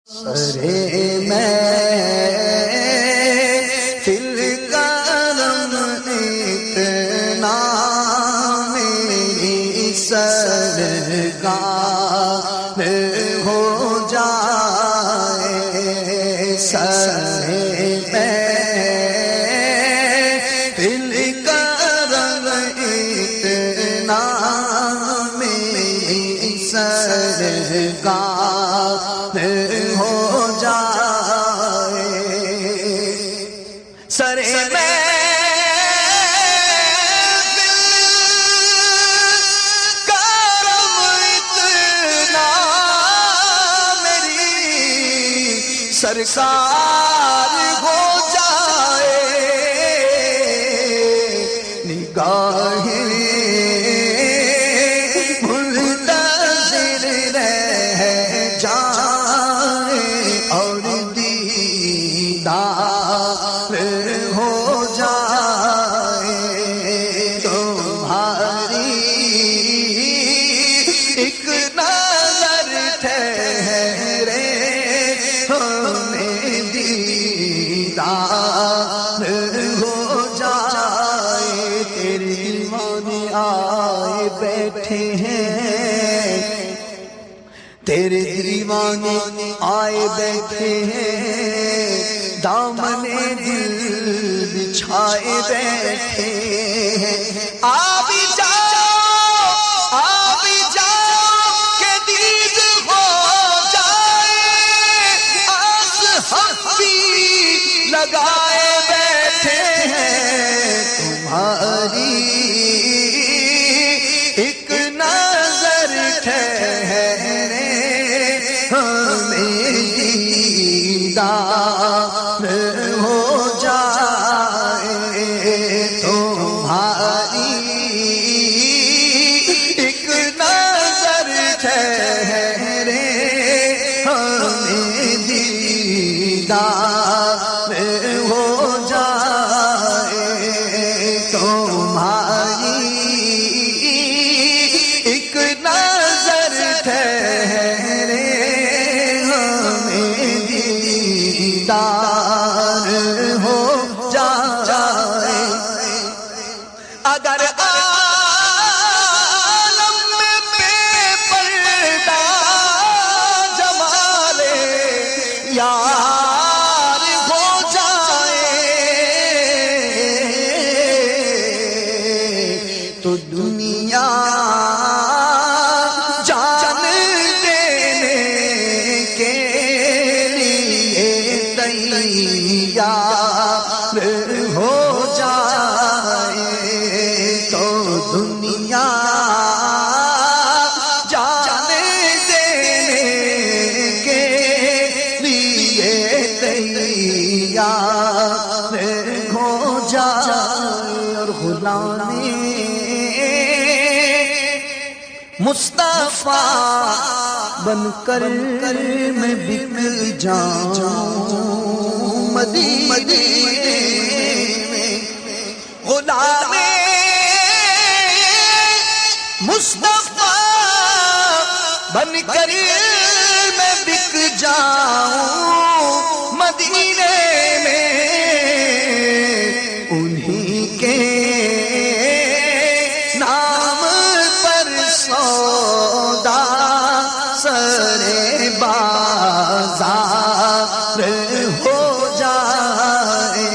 سرے میں فل کرم اتنا میری سرگار ہو جائے سرے میں فل کرم اتنا میری سرگار ہو جائے سرے میں کرم اتنا میری سرکار ہو جائے نگاہیں ہو جائے تمہاری ایک نظر ٹھہرے ہمیں دیدار ہو جائے تیرے دیوانے آئے بیٹھے ہیں تیرے دیوانے آئے بیٹھے ہیں دامن دل بچھائے بیٹھے ہیں آ بھی جاؤ کہ دید ہو جائے آس ہم بھی لگائے بیٹھے ہیں تمہاری ایک نظر ٹھہرے ہمیں دیدار ہو جائے تمہاری ایک نظر ٹھہرے ہمیں دیدار ہو جائے تمہاری ایک نظر ٹھہرے ہمیں دیدار ہو جائے اگر عالم میں بے پردہ جمال یار ہو جائے تو دنیا جان دینے کے لیے تیار ہو جائے تو دنیا جان دینے کے لیے تیار ہو جائے اور غلام مصطفیٰ بن کر میں بک جاؤں مدینے میں غلام مصطفیٰ بن کر میں بک جاؤں مدینے میں انہی کے نام پر سودا سرے بازار ہو جائے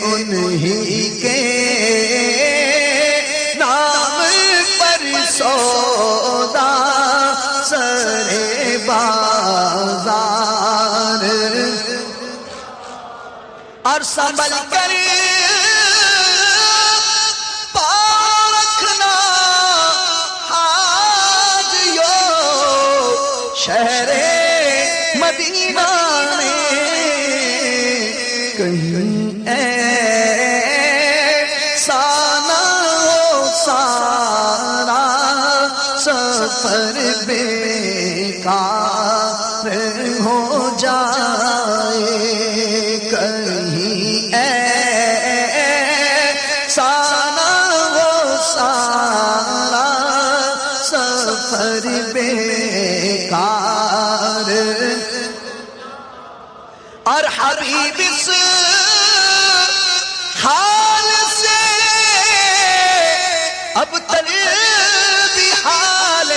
انہی کے نام پر سودا سرے بازار اور سنبھل کر پارکھنا حاجیو شہر مدینہ میں کہیں ایسا نہ ہو سارا سفر بیکار ہو جائے کہیں ایسا نہ ہو سارا سفر بیکار اور حبیب اس حال سے اب تل بھی حال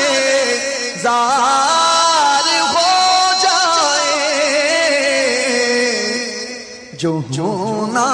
زار ہو جائے جو ہونا